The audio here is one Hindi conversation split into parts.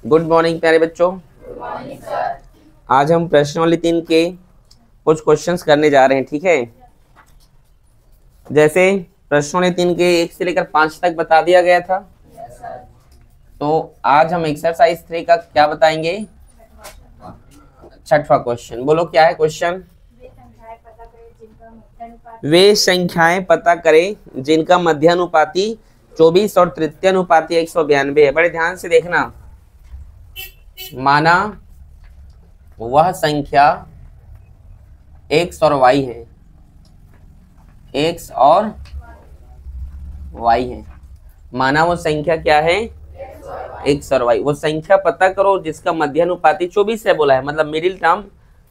गुड मॉर्निंग प्यारे बच्चों। आज हम प्रश्नावली 3 के कुछ क्वेश्चंस करने जा रहे हैं, ठीक है। जैसे प्रश्नावली 3 के 1 से लेकर 5 तक बता दिया गया था, तो आज हम एक्सरसाइज 3 का क्या बताएंगे, छठवां क्वेश्चन। बोलो क्या है क्वेश्चन। वे संख्याएं पता करें जिनका मध्यानुपाती 24 और तृतीयानुपाती 192 है। बड़े ध्यान से देखना, माना वह संख्या x और y है, x और y है। माना वो संख्या क्या है, x और y। वो संख्या पता करो जिसका मध्यानुपाती 24 है बोला है, मतलब मिडिल टर्म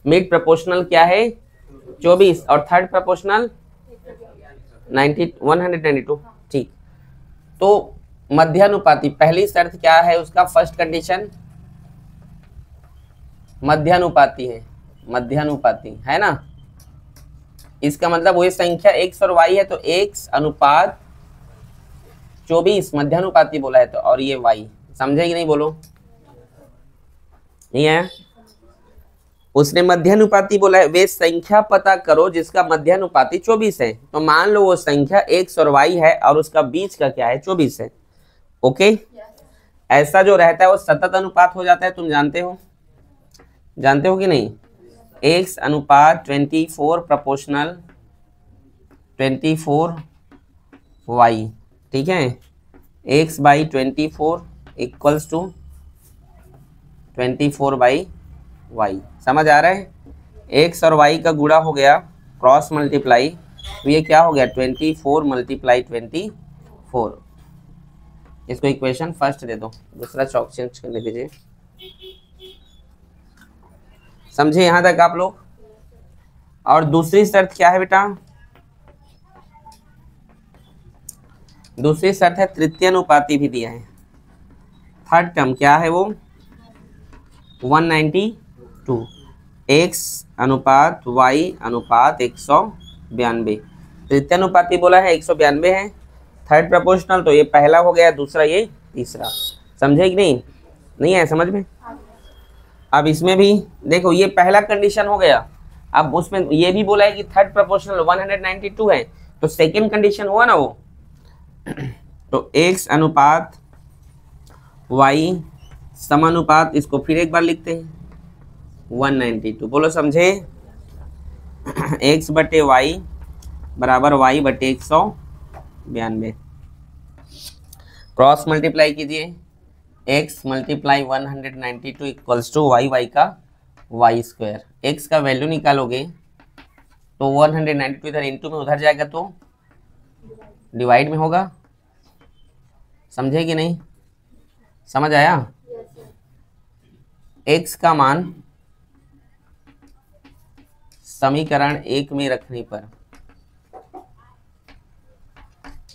मिड प्रोपोर्शनल क्या है 24 और थर्ड प्रोपोर्शनल 192। ठीक, तो मध्यानुपाती पहली शर्त क्या है उसका, फर्स्ट कंडीशन मध्यानुपाती है, मध्यानुपाती है ना। इसका मतलब वही संख्या x और y है, तो x अनुपात 24 मध्यानुपाती बोला है, तो और ये y। समझे कि नहीं, बोलो। नहीं है, उसने मध्यानुपाती बोला है। वे संख्या पता करो जिसका मध्यानुपाती 24 है, तो मान लो वो संख्या x और y है और उसका बीच का क्या है 24 है। ओके, ऐसा जो रहता है वो सतत अनुपात हो जाता है, तुम जानते हो, जानते हो कि नहीं। x अनुपात 24 प्रोपोर्शनल 24 y, ठीक है। x by 24 equals to 24 by y। समझ आ रहा है। x और y का गुणा हो गया, क्रॉस मल्टीप्लाई, तो ये क्या हो गया 24 मल्टीप्लाई 24। इसको इक्वेशन फर्स्ट दे दो, दूसरा चौक चेंज करने दीजिए। समझे यहां तक आप लोग। और दूसरी शर्त क्या है बेटा, दूसरी शर्त है तृतीयानुपाती भी दिया है। थर्ड टर्म क्या है वो 192, x अनुपात y अनुपात 192। तृतीयानुपाती बोला है 192 है, थर्ड प्रोपोर्शनल, तो ये पहला हो गया, दूसरा ये तीसरा। समझे कि नहीं, नहीं है समझ में। अब इसमें भी देखो, ये पहला कंडीशन हो गया। अब उसमें ये भी बोला है कि थर्ड प्रोपोर्शनल 192 है, तो सेकेंड कंडीशन हुआ ना वो। तो x अनुपात y समानुपात, इसको फिर एक बार लिखते हैं 192। बोलो समझे। x बटे y बराबर y बटे 192। क्रॉस मल्टीप्लाई कीजिए, x multiply 192 equals to y का y स्क्वायर। x का वैल्यू निकालोगे तो 192 इधर इंटू में उधर जाएगा तो डिवाइड में होगा। समझे कि नहीं, समझ आया। x का मान समीकरण 1 में रखने पर,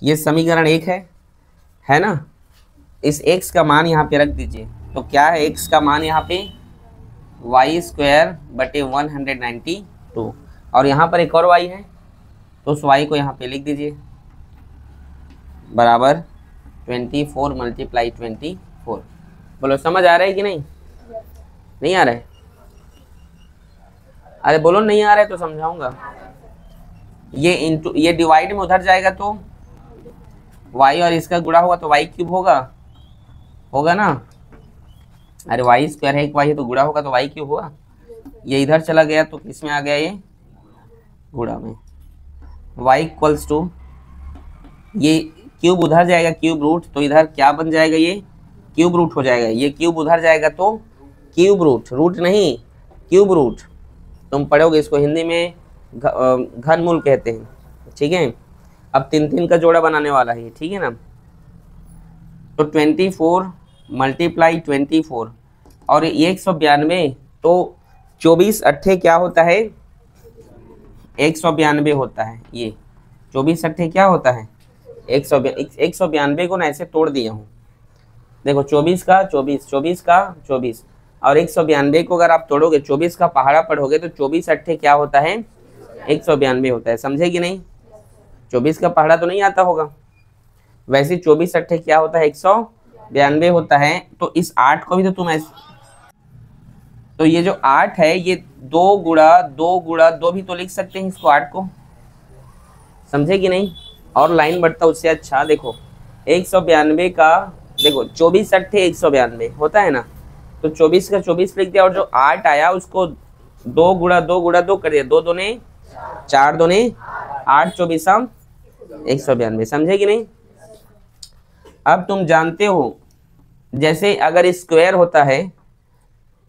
ये समीकरण 1 है ना, इस x का मान यहाँ पे रख दीजिए। तो क्या है x का मान यहाँ पे y स्क्वायर बटे 192, और यहाँ पर एक और y है, तो उस y को यहाँ पे लिख दीजिए बराबर 24 मल्टीप्लाई 24। बोलो समझ आ रहा है कि नहीं, नहीं आ रहा है। अरे बोलो नहीं आ रहा है तो समझाऊंगा। ये इंटू, ये डिवाइड में उधर जाएगा तो y और इसका गुणा होगा तो y क्यूब होगा ना। अरे y स्क्वायर है, एक y है तो गुणा होगा तो y क्यूब होगा। ये इधर चला गया तो किस में आ गया, ये गुणा में। y इक्वल्स टू, ये क्यूब उधर जाएगा क्यूब रूट, तो इधर क्या बन जाएगा, ये क्यूब रूट हो जाएगा। ये क्यूब उधर जाएगा तो क्यूब रूट, रूट नहीं क्यूब रूट। तुम पढ़ोगे इसको हिंदी में घनमूल कहते हैं, ठीक है। अब 3 का जोड़ा बनाने वाला है, ठीक है ना। तो 24 मल्टीप्लाई 24 और 192, तो 24 अट्ठे क्या होता है 192 होता है। ये 24 अट्ठे क्या होता है 192 को ना ऐसे तोड़ दिया हूँ। देखो 24 का 24, 24 का 24 और 192 को अगर आप तोड़ोगे, 24 का पहाड़ा पढ़ोगे तो 24 अट्ठे क्या होता है 192 होता है। समझे कि नहीं। 24 का पहाड़ा तो नहीं आता होगा, वैसे 24 अट्ठे क्या होता है 92 होता है, तो इस 8 को भी तो तुम ऐसे, तो ये जो 8 है ये 2 भी तो लिख सकते हैं इसको, 8 को, समझे कि नहीं। और लाइन बढ़ता उससे अच्छा, देखो 192 का, देखो 24 अट्ठे 192 होता है ना, तो 24 का 24 लिख दिया, और जो 8 आया उसको 2 कर दिया, 2 दूने 4 दूने 8, 24 192, समझे कि नहीं। अब तुम जानते हो जैसे अगर स्क्वायर होता है,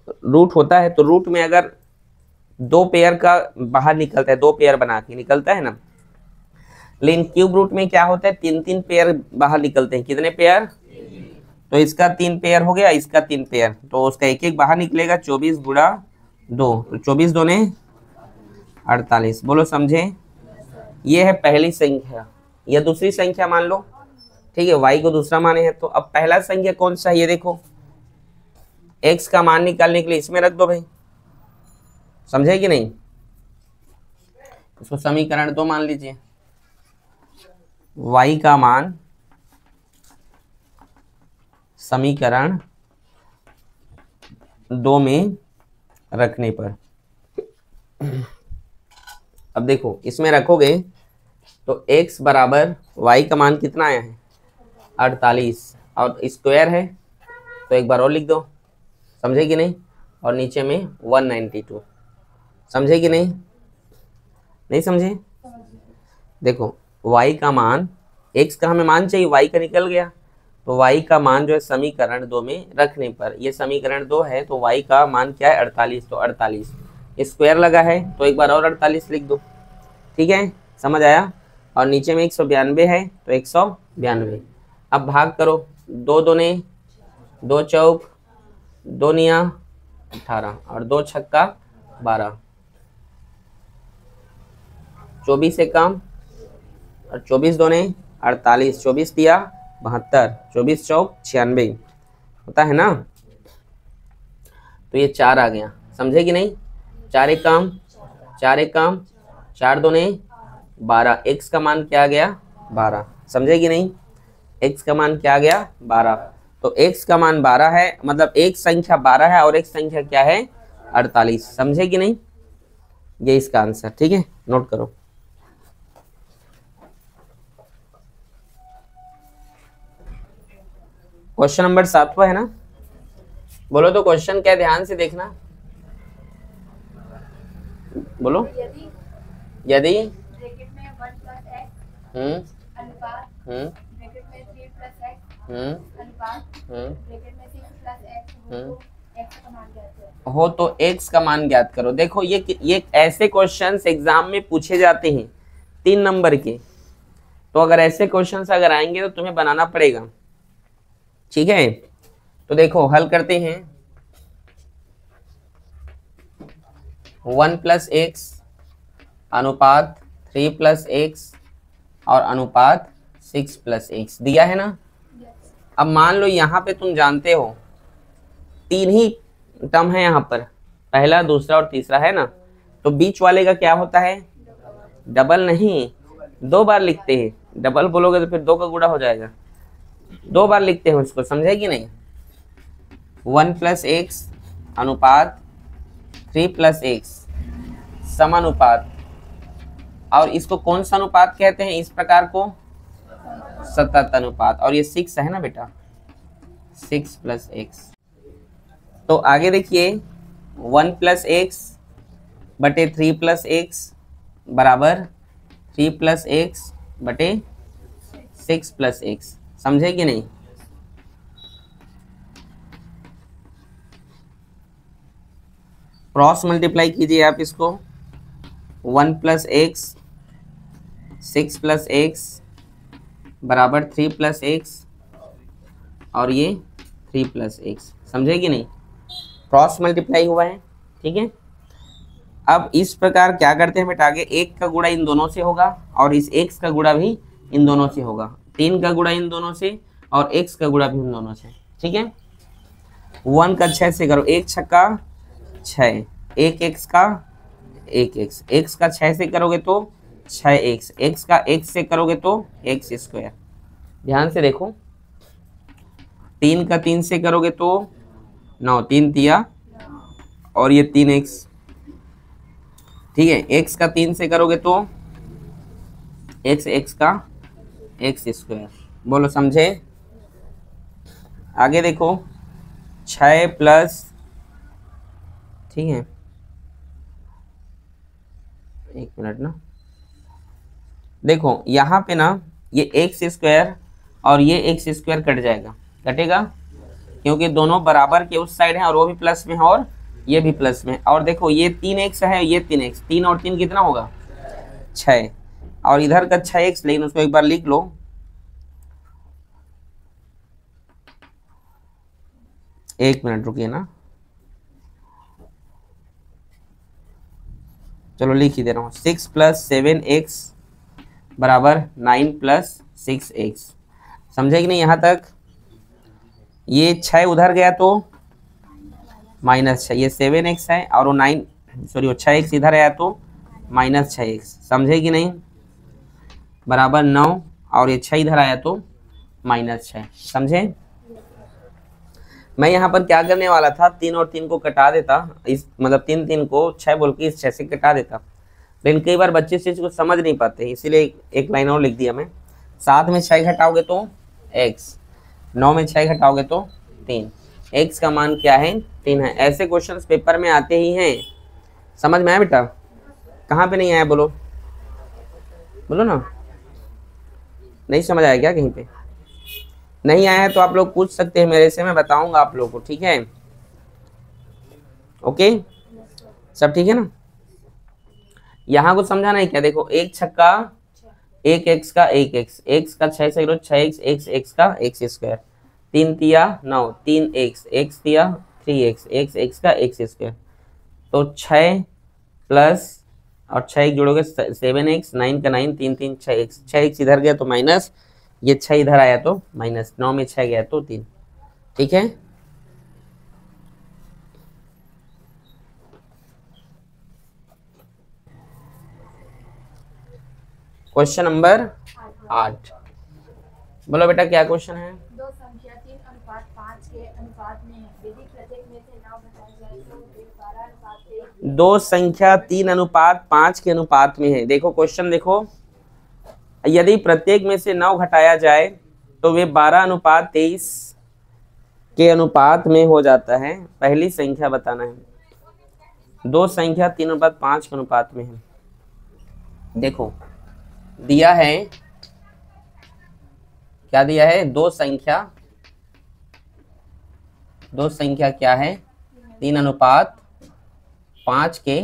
रूट होता है, तो रूट में अगर 2 पेयर का बाहर निकलता है, 2 पेयर बना के निकलता है ना, लेकिन क्यूब रूट में क्या होता है, 3 पेयर बाहर निकलते हैं। कितने पेयर, तो इसका 3 पेयर हो गया, इसका 3 पेयर, तो उसका एक एक बाहर निकलेगा, 24 गुणा 2, तो 24 दूने 48। बोलो समझे। ये है पहली संख्या, या दूसरी संख्या मान लो, ठीक है, y को दूसरा माने हैं। तो अब पहला संख्या कौन सा है, ये देखो, x का मान निकालने के लिए इसमें रख दो भाई, समझे कि नहीं। इसको समीकरण 2 मान लीजिए, y का मान समीकरण 2 में रखने पर, अब देखो इसमें रखोगे तो x बराबर y का मान कितना आया है 48, और स्क्वायर है तो एक बार और लिख दो, समझे कि नहीं, और नीचे में 192, समझे कि नहीं, नहीं समझे। देखो y का मान, x का हमें मान चाहिए, y का निकल गया, तो y का मान जो है समीकरण 2 में रखने पर, ये समीकरण 2 है, तो y का मान क्या है 48, तो 48 स्क्वायर लगा है तो एक बार और 48 लिख दो, ठीक है, समझ आया। और नीचे में 192 है तो 192, अब भाग करो, 2 दूने 2 चौक 2 निया 18, और 2 छक्का 12, 24 से कम, और 24 दूने 48, 24 दिया 72, 24 चौक 96 होता है ना, तो ये 4 आ गया, समझे कि नहीं। 4 एक कम 4 दूने 12, x का मान क्या आ गया 12, समझे कि नहीं, x का मान क्या आ गया 12, तो x का मान 12 है, मतलब एक संख्या 12 है और एक संख्या क्या है 48, समझे कि नहीं। ये इसका आंसर, ठीक है, नोट करो। क्वेश्चन नंबर 7वां है ना, बोलो तो क्वेश्चन क्या, ध्यान से देखना, बोलो। यदि हो तो x का मान ज्ञात करो। देखो ये ऐसे क्वेश्चंस एग्जाम में पूछे जाते हैं 3 नंबर के, तो अगर ऐसे क्वेश्चंस अगर आएंगे तो तुम्हें बनाना पड़ेगा, ठीक है। तो देखो हल करते हैं, 1 + x अनुपात 3 + x और अनुपात 6 + x दिया है ना। अब मान लो यहाँ पे तुम जानते हो 3 ही टर्म है यहाँ पर, पहला दूसरा और तीसरा है ना, तो बीच वाले का क्या होता है डबल, नहीं 2 बार लिखते हैं, डबल बोलोगे तो फिर 2 का गुणा हो जाएगा, 2 बार लिखते हैं उसको, समझे कि नहीं। 1 + x अनुपात 3 + x समानुपात, और इसको कौन सा अनुपात कहते हैं, इस प्रकार को सतत अनुपात, और ये 6 है ना बेटा, 6 + x। तो आगे देखिए 1 + x बटे 3 + x बराबर 3 + x बटे 6 + x, समझे कि नहीं। क्रॉस मल्टीप्लाई कीजिए आप इसको, 1 + x 6 + x बराबर 3 + x, और ये 3 + x, समझे कि नहीं, क्रॉस मल्टीप्लाई हुआ है, ठीक है। अब इस प्रकार क्या करते हैं बेटा, आगे 1 का गुणा इन दोनों से होगा और इस x का गुणा भी इन दोनों से होगा, 3 का गुणा इन दोनों से और x का गुणा भी इन दोनों से, ठीक है। 1 का 6 से करो, 1 छक्का 6, 1 x का 1 x, x का 6 से करोगे तो 6x, x का x से करोगे तो x²। ध्यान से देखो 3 का 3 से करोगे तो 9, 3 तिया और ये 3x, ठीक है। x का 3 से करोगे तो x का x स्क्वायर। बोलो समझे? आगे देखो 6 प्लस, ठीक है, एक मिनट ना, देखो यहाँ पे ना ये एक्स स्क्वायर और ये एक्स स्क्वायर कट जाएगा, कटेगा, क्योंकि दोनों बराबर के उस साइड हैं और वो भी प्लस में है और ये भी प्लस में। और देखो ये 3x है, ये 3x, 3 और 3 कितना होगा 6, और इधर का 6x, लेकिन उसको एक बार लिख लो। एक मिनट रुकिए ना, चलो लिख ही दे रहा हूँ। 6 प्लस 7x बराबर 9 प्लस 6x। समझे कि नहीं यहाँ तक? ये 6 उधर गया तो -6, ये 7x है और वो 9, सॉरी वो 6x इधर आया तो -6x। समझे कि नहीं? बराबर 9 और ये 6 इधर आया तो -6। समझे? मैं यहाँ पर क्या करने वाला था, 3 और 3 को कटा देता, इस मतलब 3 को 6 बोल के इस 6 से कटा देता, लेकिन कई बार बच्चे इस चीज़ को समझ नहीं पाते, इसीलिए एक लाइन और लिख दिया मैं। 7 में 6 घटाओगे तो x, 9 में 6 घटाओगे तो 3, x का मान क्या है 3 है। ऐसे क्वेश्चंस पेपर में आते ही हैं। समझ में आया बेटा? कहाँ पे नहीं आया बोलो, बोलो ना। नहीं समझ आया क्या? कहीं पे नहीं आया तो आप लोग पूछ सकते हैं मेरे से, मैं बताऊंगा आप लोगों को, ठीक है? ओके, सब ठीक है ना? यहाँ को समझाना है क्या? देखो एक छक्का, एक एक्स का एक एक्स, एक्स का 6 से 6x, एक्स का एक्स स्क्वायर, 3 तिया 9, 3x, एक्स तिया 3x, एक्स का एक्स स्क्वायर, तो 6 प्लस और 6 जोड़ोगे 7x, 9 का 9, 3 3 6x, 6x इधर गया तो माइनस, ये 6 इधर आया तो माइनस, 9 में 6 गया तो 3, ठीक है? क्वेश्चन नंबर 8, बोलो बेटा क्या क्वेश्चन है? दो संख्या 3:5 के अनुपात में है, यदि प्रत्येक में से 9 घटाया जाए तो वे 12:23। दो संख्या 3:5 के अनुपात में है। देखो क्वेश्चन देखो, यदि प्रत्येक में से 9 घटाया जाए तो वे 12:23 के अनुपात में हो जाता है। पहली संख्या बताना है। दो संख्या 3:5 के अनुपात में है। देखो दिया है, क्या दिया है? दो संख्या क्या है? 3:5 के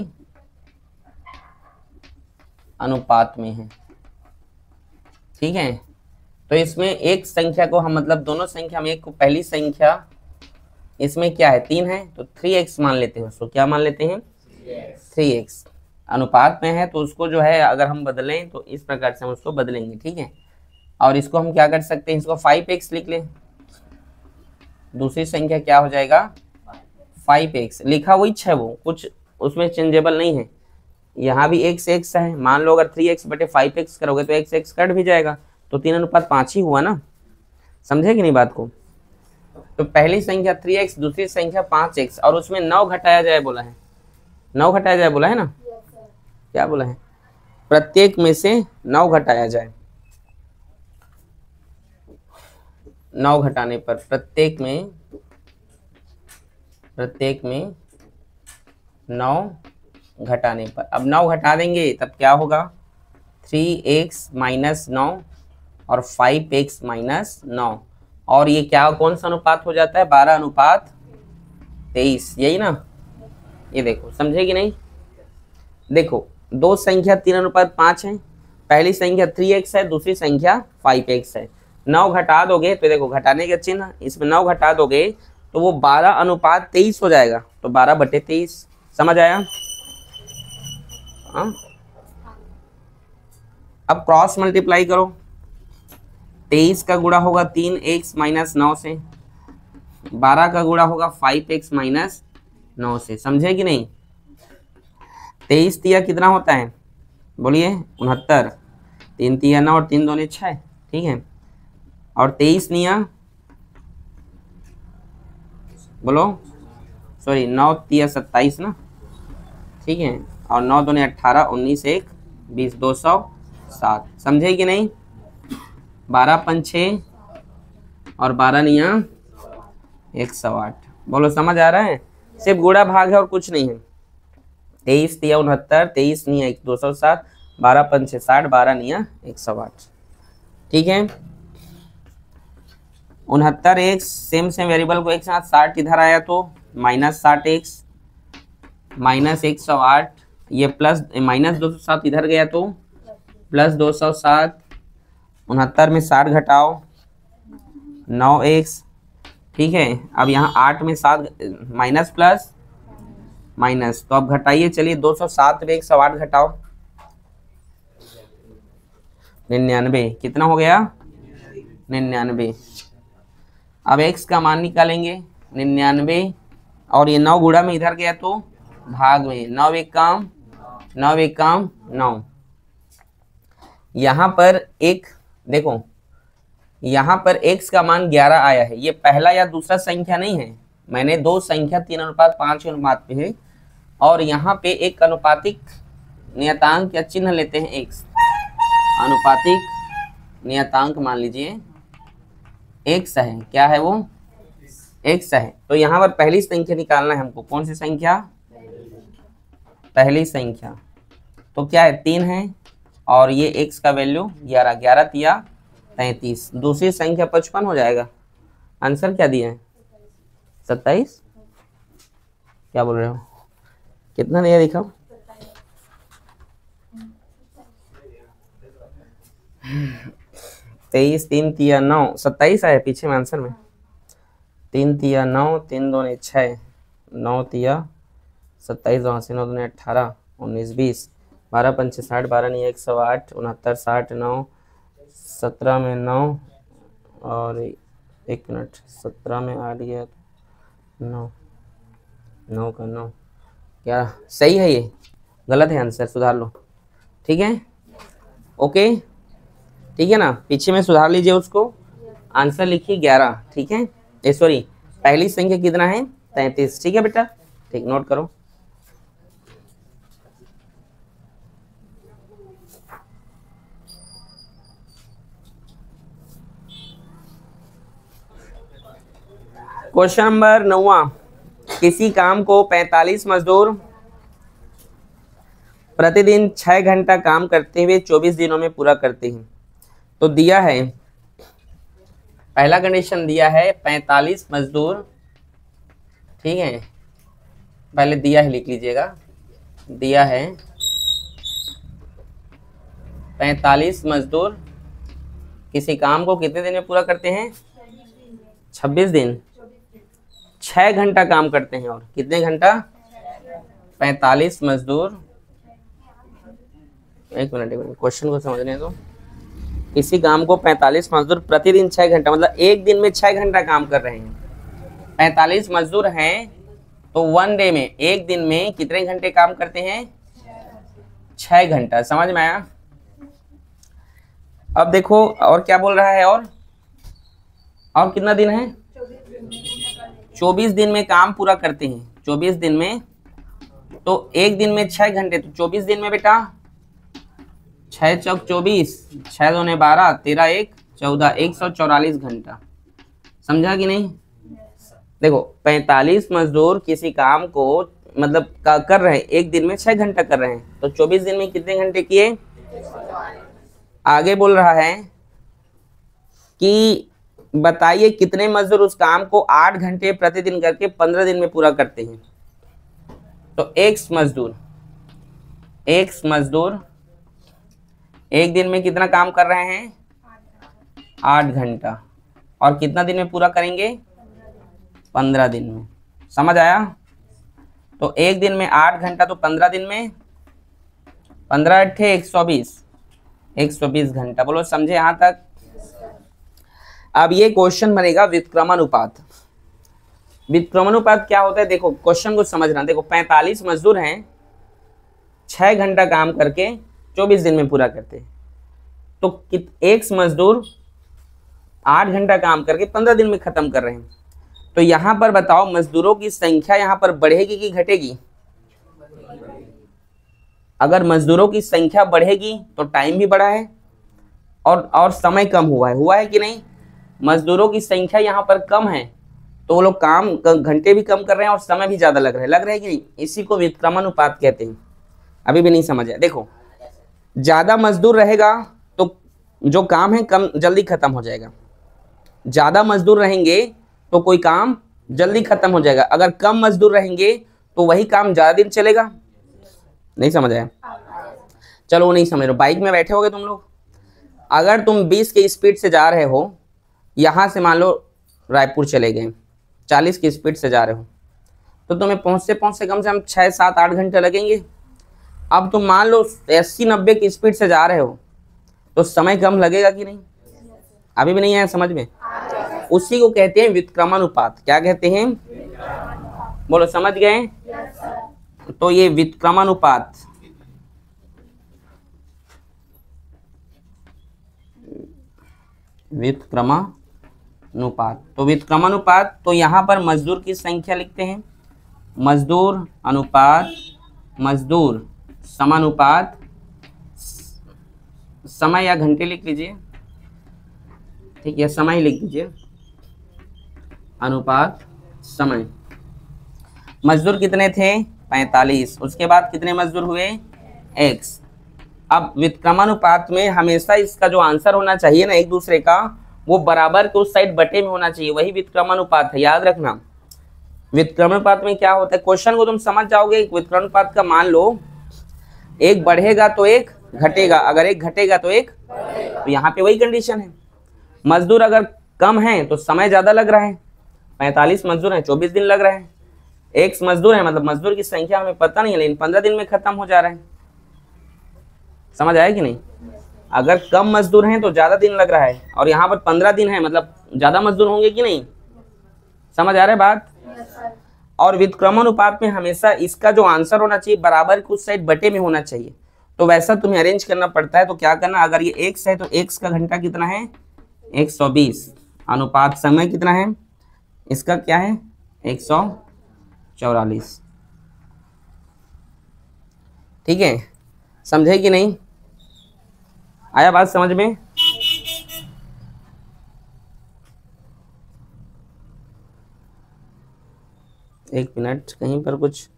अनुपात में है, ठीक है? तो इसमें एक संख्या को हम मतलब दोनों संख्या में एक को, पहली संख्या इसमें क्या है 3 है तो 3x मान लेते हैं उसको। क्या मान लेते हैं? 3x। अनुपात में है तो उसको जो है अगर हम बदलें तो इस प्रकार से हम उसको बदलेंगे, ठीक है? और इसको हम क्या कर सकते हैं, इसको 5x लिख लें। दूसरी संख्या क्या हो जाएगा 5x, लिखा वही 6, वो कुछ उसमें चेंजेबल नहीं है। यहाँ भी x है, मान लो अगर 3x बटे 5x करोगे तो x कट भी जाएगा, तो 3:5 ही हुआ ना। समझे कि नहीं बात को? तो पहली संख्या 3x, दूसरी संख्या 5x, और उसमें 9 घटाया जाए बोला है, 9 घटाया जाए बोला है ना? क्या बोला है? प्रत्येक में से 9 घटाया जाए। 9 घटाने पर प्रत्येक में 9 घटाने पर, अब 9 घटा देंगे तब क्या होगा 3x माइनस 9 और 5x माइनस 9, और ये क्या कौन सा अनुपात हो जाता है 12:23, यही ना? ये देखो समझे कि नहीं? देखो दो संख्या 3:5 है, पहली संख्या 3x है, दूसरी संख्या 5x है। 9 घटा दोगे तो देखो घटाने का चिन्ह, इसमें 9 घटा दोगे तो वो 12:23 हो जाएगा, तो 12/23। समझ आया? हाँ, अब क्रॉस मल्टीप्लाई करो, 23 का गुणा होगा 3x माइनस 9 से, 12 का गुणा होगा 5x माइनस 9 से। समझे कि नहीं? 23 तिया कितना होता है बोलिए? 69, 3 तिया 9 और 3 दूनी 6, ठीक है? और 23 निया बोलो, सॉरी 9 तिया 27 ना, ठीक है, और 9 दूनी 18, 19 1 20, 207, समझे कि नहीं? 12 पंच 6 और 12 निया 108। बोलो समझ आ रहा है? सिर्फ गुणा भाग है और कुछ नहीं है। 23 तिया 69, 23 निया 207, 12 पंच 60, 12 निया 108, ठीक है। 69 एक्स सेम वेरिएबल को एक साथ 60 इधर आया तो माइनस 60 एक्स माइनस 108, ये प्लस माइनस 207 इधर गया तो प्लस 207, 69 में 60 घटाओ 9 एक्स, ठीक है। अब यहाँ 8 में 7 माइनस प्लस माइनस, तो अब घटाइए, चलिए 207 में 108 घटाओ 99, कितना हो गया? 99। अब x का मान निकालेंगे 99, और ये 9 गुणा में इधर गया तो भाग में, 9 एक काम 9। यहाँ पर एक देखो, यहाँ पर x का मान 11 आया है, ये पहला या दूसरा संख्या नहीं है, मैंने दो संख्या 3:5 के अनुपात पे है, और यहाँ पे एक अनुपातिक नियतांक या चिन्ह लेते हैं x, अनुपातिक नियतांक मान लीजिए x है, क्या है वो? x है। तो यहाँ पर पहली संख्या निकालना है हमको, कौन सी संख्या? पहली संख्या, तो क्या है? 3 है, और ये x का वैल्यू 11, 11 तिया 33। दूसरी संख्या 55 हो जाएगा। आंसर क्या दिया है? 27। क्या बोल रहे हो? कितना दिया दिखाओ? 23, 3 तिया 9, 27 आया पीछे में आंसर में। 3 तिया 9, 3 दूनी 6, 9 तिया 27, 9 दूनी 18, 19 20, 12 पंच 60, 12 नहीं 108, 69 60, 9 17 में 9, और 1 मिनट 17 में 8 गया 9, 9 का 9, क्या सही है? ये गलत है, आंसर सुधार लो, ठीक है, ओके, ठीक है ना। पीछे में सुधार लीजिए उसको, आंसर लिखिए 11, ठीक है। सॉरी, पहली संख्या कितना है? 33, ठीक है बेटा, ठीक, नोट करो। क्वेश्चन नंबर 9, किसी काम को 45 मजदूर प्रतिदिन 6 घंटा काम करते हुए 24 दिनों में पूरा करते हैं। तो दिया है, पहला कंडीशन दिया है 45 मजदूर, ठीक है, पहले दिया है लिख लीजिएगा, दिया है 45 मजदूर किसी काम को कितने दिन में पूरा करते हैं? 26 दिन। 6 घंटा काम करते हैं, और कितने घंटा? 45 मजदूर, एक मिनट क्वेश्चन को समझने दो। किसी काम को 45 मजदूर प्रतिदिन 6 घंटा, मतलब एक दिन में 6 घंटा काम कर रहे हैं। 45 मजदूर हैं तो वन डे में, एक दिन में कितने घंटे काम करते हैं? 6 घंटा। समझ में आया? अब देखो और क्या बोल रहा है, और कितना दिन है? 24 दिन में काम पूरा करते हैं। 24 दिन में, तो एक दिन में 6 घंटे, तो 24 दिन में बेटा 6 चौक 24, 6 दूने 12, 13 1 14, 144 घंटा। समझा कि नहीं? देखो 45 मजदूर किसी काम को मतलब कर रहे हैं, एक दिन में 6 घंटा कर रहे हैं, तो 24 दिन में कितने घंटे किए? आगे बोल रहा है कि बताइए कितने मजदूर उस काम को 8 घंटे प्रतिदिन करके 15 दिन में पूरा करते हैं। तो एक मजदूर एक दिन में कितना काम कर रहे हैं? 8 घंटा, और कितना दिन में पूरा करेंगे? 15 दिन में। समझ आया? तो एक दिन में 8 घंटा, तो 15 दिन में 15 अट्ठे 120 घंटा। बोलो समझे यहां तक? अब ये क्वेश्चन बनेगा व्युत्क्रमानुपात। व्युत्क्रमानुपात क्या होता है? देखो क्वेश्चन को समझना। देखो 45 मजदूर हैं, 6 घंटा काम करके 24 दिन में पूरा करते हैं, तो एक मजदूर 8 घंटा काम करके 15 दिन में खत्म कर रहे हैं। तो यहाँ पर बताओ मजदूरों की संख्या यहाँ पर बढ़ेगी कि घटेगी? अगर मजदूरों की संख्या बढ़ेगी तो टाइम भी बढ़ा है और समय कम हुआ है कि नहीं? मजदूरों की संख्या यहाँ पर कम है तो वो लोग काम घंटे भी कम कर रहे हैं और समय भी ज्यादा लग रहा है कि नहीं? इसी को व्युत्क्रमानुपात कहते हैं। अभी भी नहीं समझ आया? देखो, ज्यादा मजदूर रहेगा तो जो काम है कम जल्दी खत्म हो जाएगा, ज्यादा मजदूर रहेंगे तो कोई काम जल्दी खत्म हो जाएगा, अगर कम मजदूर रहेंगे तो वही काम ज्यादा दिन चलेगा। नहीं समझ आया? चलो वो नहीं समझ रहे, बाइक में बैठे होगे तुम लोग, अगर तुम 20 के स्पीड से जा रहे हो, यहाँ से मान लो रायपुर चले गए, 40 की स्पीड से जा रहे हो, तो तुम्हें पहुँचते कम से कम 6, 7, 8 घंटे लगेंगे। अब तुम मान लो 80, 90 की स्पीड से जा रहे हो तो समय कम लगेगा कि नहीं? अभी भी नहीं आया समझ में? उसी को कहते हैं व्युत्क्रमानुपात। क्या कहते हैं? बोलो, समझ गए? तो ये व्युत्क्रमानुपात, व्युत्क्रमानुपात, तो व्युत्क्रमानुपात, तो यहाँ पर मजदूर की संख्या लिखते हैं, मजदूर अनुपात, मजदूर समानुपात समय या घंटे लिख लीजिए, ठीक है, समय लिख दीजिए, अनुपात समय। मजदूर कितने थे? 45। उसके बाद कितने मजदूर हुए? x। अब व्युत्क्रमानुपात में हमेशा इसका जो आंसर होना चाहिए ना एक दूसरे का, वो बराबर के उस साइड बटे में होना चाहिए, वही व्युत्क्रमानुपात है, याद रखना। व्युत्क्रमानुपात में क्या होता है, क्वेश्चन को तुम समझ जाओगे। व्युत्क्रमानुपात का मान लो एक बढ़ेगा तो एक घटेगा, अगर एक घटेगा तो एक, तो यहाँ पे वही कंडीशन है। मजदूर अगर कम है तो समय ज्यादा लग रहा है, 45 मजदूर हैं 24 दिन लग रहे हैं, एक मजदूर है मतलब मजदूर की संख्या हमें पता नहीं है लेकिन 15 दिन में खत्म हो जा रहा है। समझ आया कि नहीं? अगर कम मजदूर हैं तो ज्यादा दिन लग रहा है और यहाँ पर 15 दिन है मतलब ज्यादा मजदूर होंगे कि नहीं? समझ आ रहा है बात? और व्युत्क्रमानुपात में हमेशा इसका जो आंसर होना चाहिए बराबर के उस साइड बटे में होना चाहिए, तो वैसा तुम्हें अरेंज करना पड़ता है। तो क्या करना, अगर ये x है तो x का घंटा कितना है? 120। अनुपात समय कितना है इसका? क्या है? 144। ठीक है, समझे कि नहीं? आया बात समझ में? एक मिनट, कहीं पर कुछ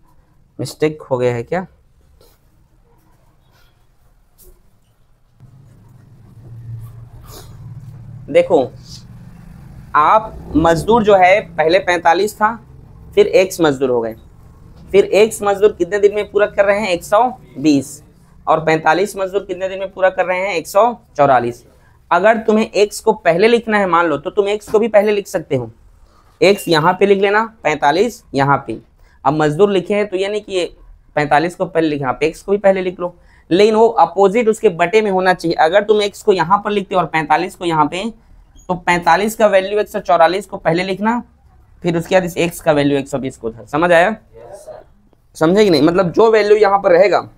मिस्टेक हो गया है क्या? देखो, आप मजदूर जो है पहले 45 था, फिर x मजदूर हो गए, फिर x मजदूर कितने दिन में पूरा कर रहे हैं? 120। और 45 मजदूर कितने दिन में पूरा कर रहे हैं? 144। अगर तुम्हें x को पहले लिखना है मान लो, तो तुम x को भी पहले लिख सकते हो, x यहाँ पे लिख लेना, 45 यहाँ पे। अब मजदूर लिखे हैं तो ये नहीं कि 45 को पहले लिखा, आप x को भी पहले लिख लो, लेकिन वो अपोजिट उसके बटे में होना चाहिए। अगर तुम x को यहाँ पर लिखते हो और 45 को यहाँ पे, तो 45 का वैल्यू 144 को पहले लिखना, फिर उसके बाद इस x का वैल्यू 120 को उधर। समझ आया? समझे कि नहीं? मतलब जो वैल्यू यहाँ पर रहेगा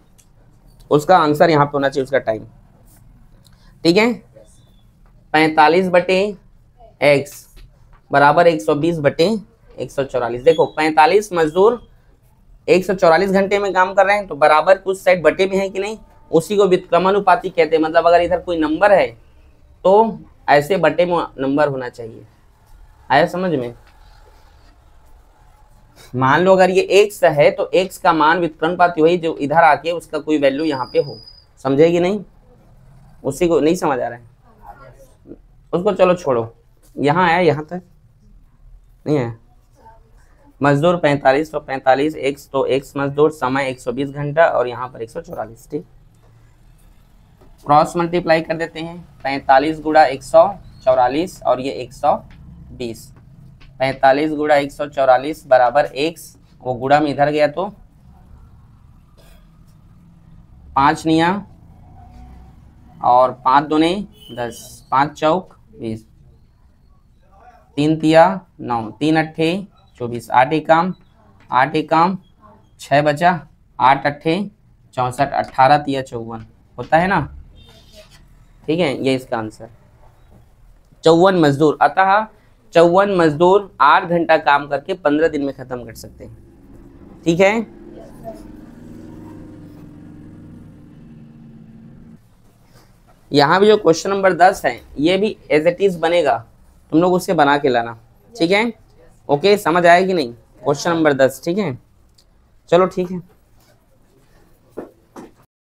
उसका आंसर यहाँ पे होना चाहिए, उसका टाइम। ठीक है, 45 बटे x बराबर 120 बटे 144। देखो 45 मजदूर 144 घंटे में काम कर रहे हैं, तो बराबर कुछ साइड बटे में है कि नहीं? उसी को व्युत्क्रमानुपाती कहते हैं। मतलब अगर इधर कोई नंबर है तो ऐसे बटे में नंबर होना चाहिए। आया समझ में? मान लो अगर ये x है तो x का मान व्युत्क्रमानुपाती वही जो इधर आके उसका कोई वैल्यू यहाँ पे हो। समझे कि नहीं? उसी को नहीं समझ आ रहा है उसको चलो छोड़ो, यहाँ आया, यहाँ तक नहीं है। मजदूर 45 तो 45 x तो x मजदूर, समय 120 घंटा और यहाँ पर 144। ठीक, क्रॉस मल्टीप्लाई कर देते हैं, 45 गुणा 144 और ये 120। 45 गुणा 144 बराबर x, वो गुणा में इधर गया तो 5 निया और 5 दूने 10, 5 चौक 20, 3 तिया 9, 3 अट्ठे 24, 8 एकम 8 एकम 6 बचा, 8 अट्ठे 64, 18 तिया 54 होता है ना। ठीक है, ये इसका आंसर 54 मजदूर। अतः 54 मजदूर 8 घंटा काम करके 15 दिन में खत्म कर सकते हैं। ठीक है, यहाँ भी जो क्वेश्चन नंबर 10 है ये भी एज इट इज बनेगा, तुम लोग उससे बना के लाना। ठीक है, ओके, समझ आया कि नहीं? Question number 10। ठीक है, चलो ठीक है।